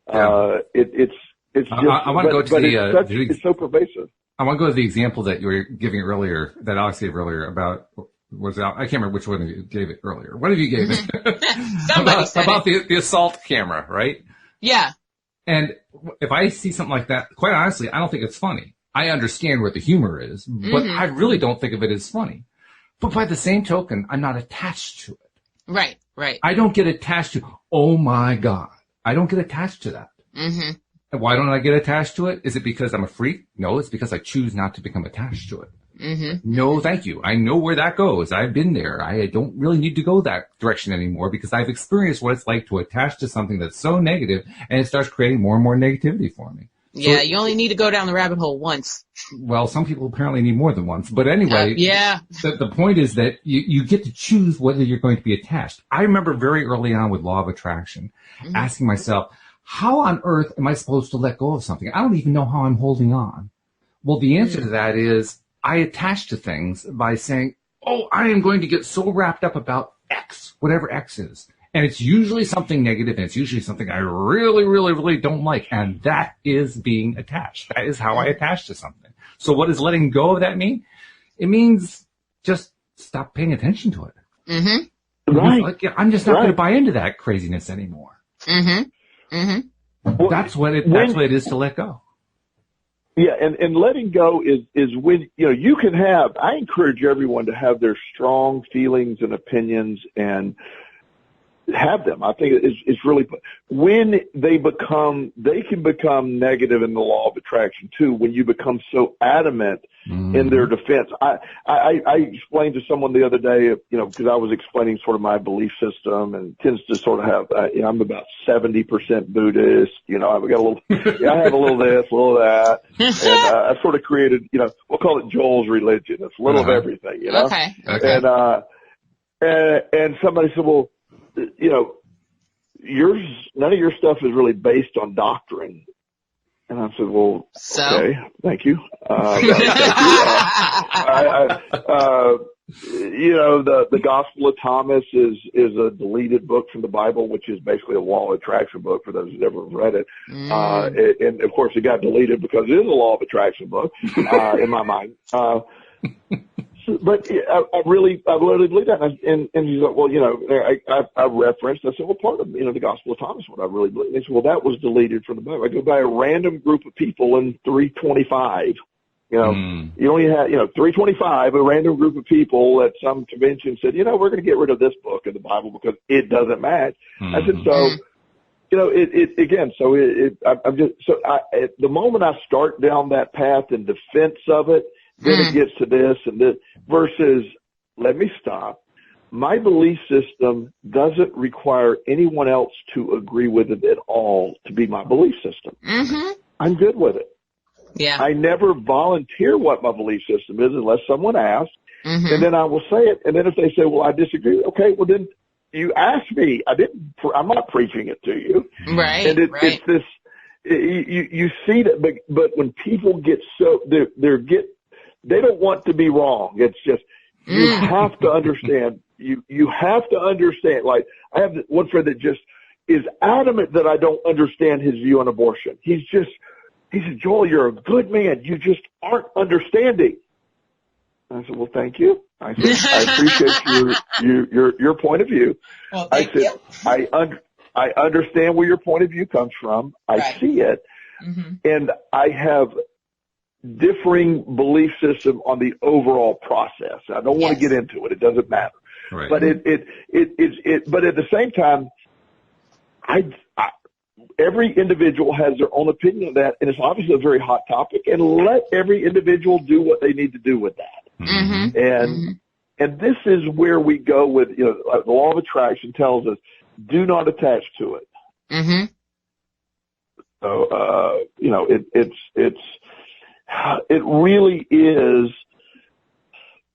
Yeah. It's just. I want to go to it's so pervasive. I want to go to the example that you were giving earlier, that Alex gave earlier about, I can't remember which one of you gave it earlier. One of you gave it. about the assault camera, right? Yeah. And if I see something like that, quite honestly, I don't think it's funny. I understand where the humor is, but I really don't think of it as funny. But by the same token, I'm not attached to it. Right. I don't get attached to, oh my God. I don't get attached to that. Mm-hmm. Why don't I get attached to it? Is it because I'm a freak? No, it's because I choose not to become attached to it. Mm-hmm. No, thank you. I know where that goes. I've been there. I don't really need to go that direction anymore because I've experienced what it's like to attach to something that's so negative, and it starts creating more and more negativity for me. Yeah, you only need to go down the rabbit hole once. Well, some people apparently need more than once. But anyway, the point is that you get to choose whether you're going to be attached. I remember very early on with Law of Attraction asking myself, how on earth am I supposed to let go of something? I don't even know how I'm holding on. Well, the answer to that is I attach to things by saying, oh, I am going to get so wrapped up about X, whatever X is. And it's usually something negative, and it's usually something I really, really, really don't like. And that is being attached. That is how I attach to something. So what does letting go of that mean? It means just stop paying attention to it. Mm-hmm. Right. Like, I'm just not going to buy into that craziness anymore. Mm-hmm. Mm-hmm. Well, that's what it is to let go. Yeah, and letting go is when you can have. I encourage everyone to have their strong feelings and opinions and have them. I think it's really when they can become negative in the law of attraction too. When you become so adamant in their defense. I explained to someone the other day, because I was explaining sort of my belief system, and tends to sort of have, I'm about 70% Buddhist. I've got a little, I have a little this, a little that, and I sort of created, we'll call it Joel's religion. It's a little of everything, Okay. And somebody said, well, none of your stuff is really based on doctrine. And I said, well, okay, thank you. The Gospel of Thomas is a deleted book from the Bible, which is basically a law of attraction book for those who've ever read it. And of course it got deleted because it is a law of attraction book, in my mind. But I literally believe that. And he's like, well, I referenced, I said, well, part of, the Gospel of Thomas, what I really believe. And he said, well, that was deleted from the Bible. I go by a random group of people in 325. You only had, 325, a random group of people at some convention said, we're going to get rid of this book of the Bible because it doesn't match. I said, so, the moment I start down that path in defense of it, then it gets to this and this versus, let me stop. My belief system doesn't require anyone else to agree with it at all to be my belief system. I'm good with it. Yeah. I never volunteer what my belief system is unless someone asks, and then I will say it. And then if they say, well, I disagree, okay, well then you asked me. I'm not preaching it to you. Right. And it's this, you see that, but when people get so, they don't want to be wrong. It's just, you have to understand, you have to understand, like, I have one friend that just is adamant that I don't understand his view on abortion. He said, Joel, you're a good man. You just aren't understanding. I said, well, thank you. I said, I appreciate your point of view. Well, thank you. I understand where your point of view comes from. I see it. And I have differing belief system on the overall process. I don't want to get into it. It doesn't matter. Right. But but at the same time, every individual has their own opinion of that, and it's obviously a very hot topic, and let every individual do what they need to do with that. And this is where we go with, the law of attraction tells us, do not attach to it. So, it really is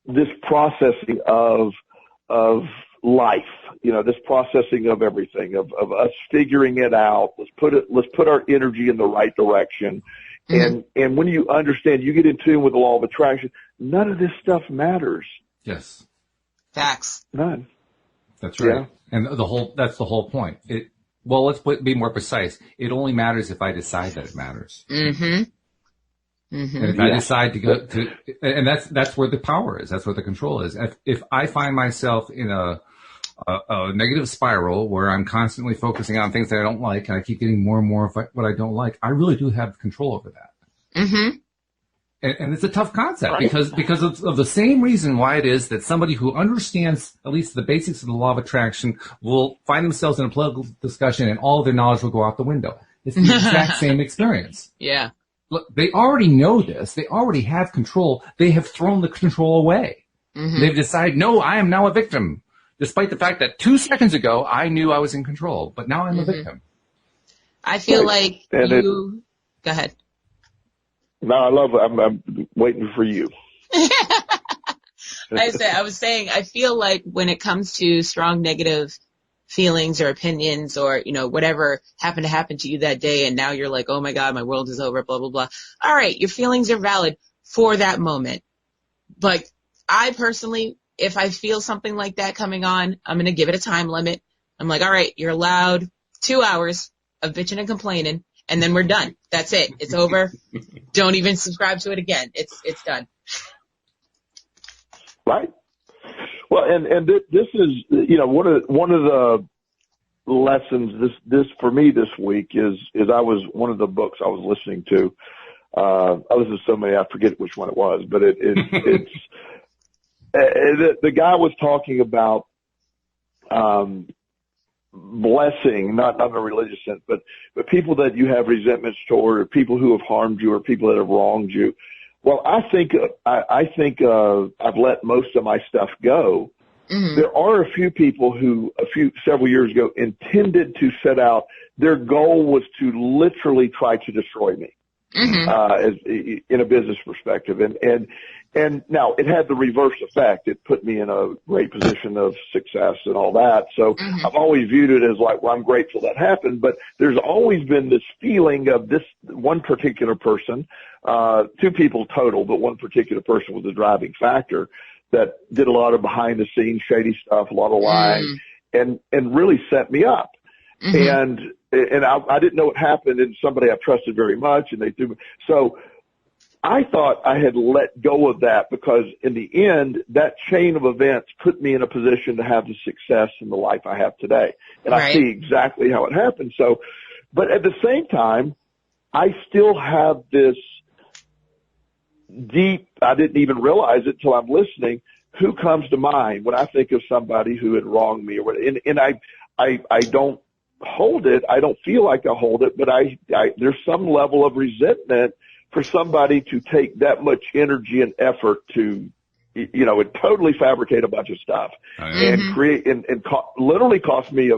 this processing of life, this processing of everything, of us figuring it out. Let's put our energy in the right direction. And when you understand, you get in tune with the law of attraction, none of this stuff matters. Yes. Facts. None. That's right. Yeah. And that's the whole point. Let's be more precise. It only matters if I decide that it matters. And if I decide to go to, and that's where the power is. That's where the control is. If I find myself in a negative spiral where I'm constantly focusing on things that I don't like, and I keep getting more and more of what I don't like, I really do have control over that. And it's a tough concept because of the same reason why it is that somebody who understands at least the basics of the law of attraction will find themselves in a political discussion and all of their knowledge will go out the window. It's the exact same experience. Yeah. Look, they already know this. They already have control. They have thrown the control away. They've decided, no, I am now a victim, despite the fact that 2 seconds ago I knew I was in control, but now I'm a victim. I feel like go ahead. No, I love it. I'm waiting for you. I was saying, I feel like when it comes to strong negative feelings or opinions or, whatever happened to happen to you that day, and now you're like, oh my God, my world is over, blah, blah, blah. All right, your feelings are valid for that moment. But I personally, if I feel something like that coming on, I'm going to give it a time limit. I'm like, all right, you're allowed 2 hours of bitching and complaining, and then we're done. That's it. It's over. Don't even subscribe to it again. It's done. Right. Well, and this is, one of the lessons this for me this week is one of the books I was listening to. I listened to so many, I forget which one it was, but it's the guy was talking about blessing, not in a religious sense, but people that you have resentments toward, or people who have harmed you, or people that have wronged you. Well, I think I've let most of my stuff go. Mm-hmm. There are a few people who several years ago intended to set out. Their goal was to literally try to destroy me, as in a business perspective. And now it had the reverse effect. It put me in a great position of success and all that. So I've always viewed it as like, well, I'm grateful that happened, but there's always been this feeling of this one particular person, two people total, but one particular person was the driving factor that did a lot of behind the scenes shady stuff, a lot of lying, and really set me up. And I didn't know what happened, and somebody I trusted very much, and they threw me. So I thought I had let go of that because in the end, that chain of events put me in a position to have the success in the life I have today. And I see exactly how it happened. So, but at the same time, I still have this deep, I didn't even realize it till I'm listening, who comes to mind when I think of somebody who had wronged me or what, and I don't hold it. I don't feel like I hold it, but there's some level of resentment for somebody to take that much energy and effort to, and totally fabricate a bunch of stuff and create and literally cost me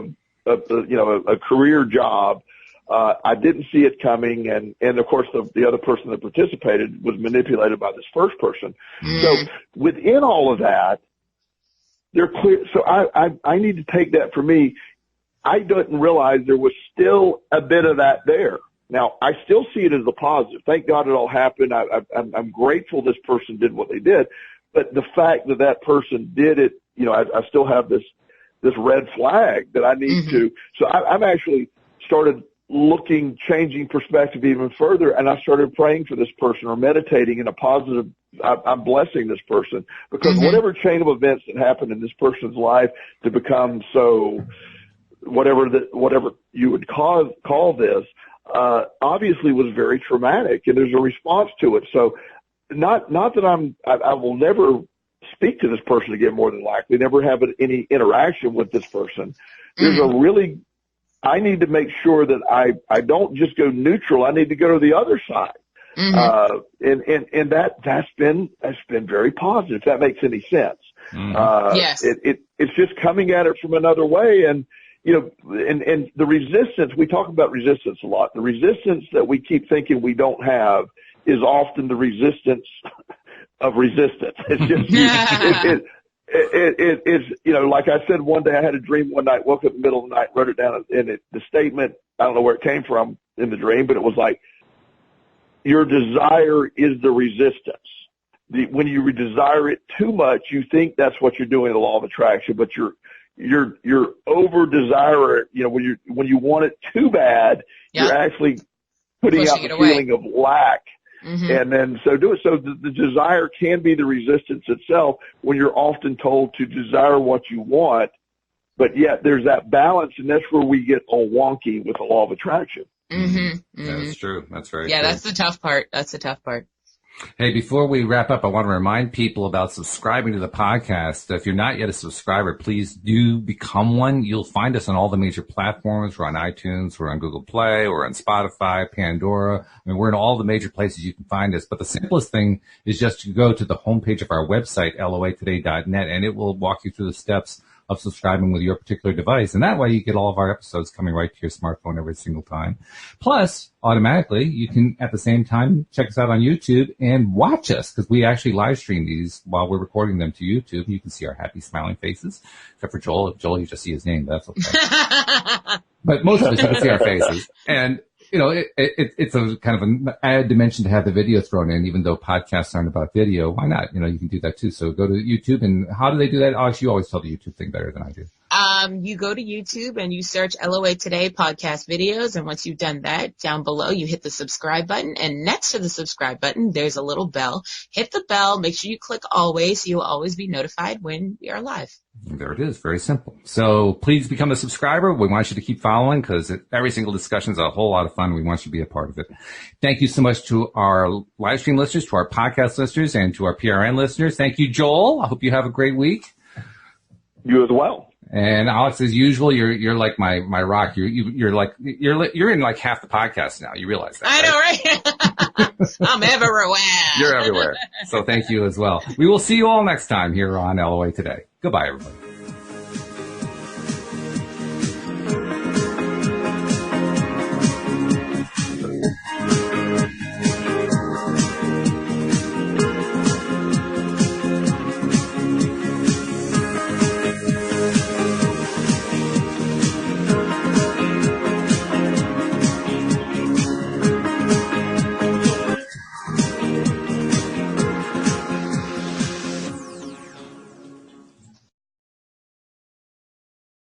a career job. I didn't see it coming, and of course the other person that participated was manipulated by this first person. So within all of that, they're clear. So I need to take that for me. I didn't realize there was still a bit of that there. Now, I still see it as a positive. Thank God it all happened. I'm grateful this person did what they did. But the fact that that person did it, I still have this red flag that I need to. So I'm actually started changing perspective even further, and I started praying for this person or meditating in a positive. I'm blessing this person because whatever chain of events that happened in this person's life to become so whatever you would call this, obviously was very traumatic, and there's a response to it. So not that I will never speak to this person again, more than likely, never have any interaction with this person. There's I need to make sure that I don't just go neutral. I need to go to the other side. And that's been very positive, if that makes any sense. Yes. It's just coming at it from another way. And, and the resistance, we talk about resistance a lot. The resistance that we keep thinking we don't have is often the resistance of resistance. It's just, it's, like I said, one day I had a dream one night, woke up in the middle of the night, wrote it down, and the statement, I don't know where it came from in the dream, but it was like, your desire is the resistance. When you desire it too much, you think that's what you're doing in the law of attraction, but you're over desire, when you want it too bad, you're actually putting out the feeling of lack. And then so the desire can be the resistance itself when you're often told to desire what you want, but yet there's that balance, and that's where we get all wonky with the law of attraction. That's true. That's very true. Yeah, that's the tough part. Hey, before we wrap up, I want to remind people about subscribing to the podcast. If you're not yet a subscriber, please do become one. You'll find us on all the major platforms. We're on iTunes, we're on Google Play, we're on Spotify, Pandora. I mean, we're in all the major places you can find us. But the simplest thing is just to go to the homepage of our website, loatoday.net, and it will walk you through the steps of subscribing with your particular device. And that way you get all of our episodes coming right to your smartphone every single time. Plus, automatically, you can, at the same time, check us out on YouTube and watch us, because we actually live stream these while we're recording them to YouTube. You can see our happy, smiling faces, except for Joel. Joel, you just see his name, but that's okay. But most of us, you can see our faces. And, it's a kind of an added dimension to have the video thrown in, even though podcasts aren't about video. Why not? You can do that too. So go to YouTube. And how do they do that? Alex, you always tell the YouTube thing better than I do. You go to YouTube and you search LOA Today podcast videos. And once you've done that, down below, you hit the subscribe button. And next to the subscribe button, there's a little bell. Hit the bell. Make sure you click always, so you'll always be notified when we are live. There it is. Very simple. So please become a subscriber. We want you to keep following, because every single discussion is a whole lot of fun. We want you to be a part of it. Thank you so much to our live stream listeners, to our podcast listeners, and to our PRN listeners. Thank you, Joel. I hope you have a great week. You as well. And Alex, as usual, you're like my rock. You're in like half the podcast now. You realize that? I know, right? I'm everywhere. You're everywhere. So thank you as well. We will see you all next time here on LOA Today. Goodbye, everybody.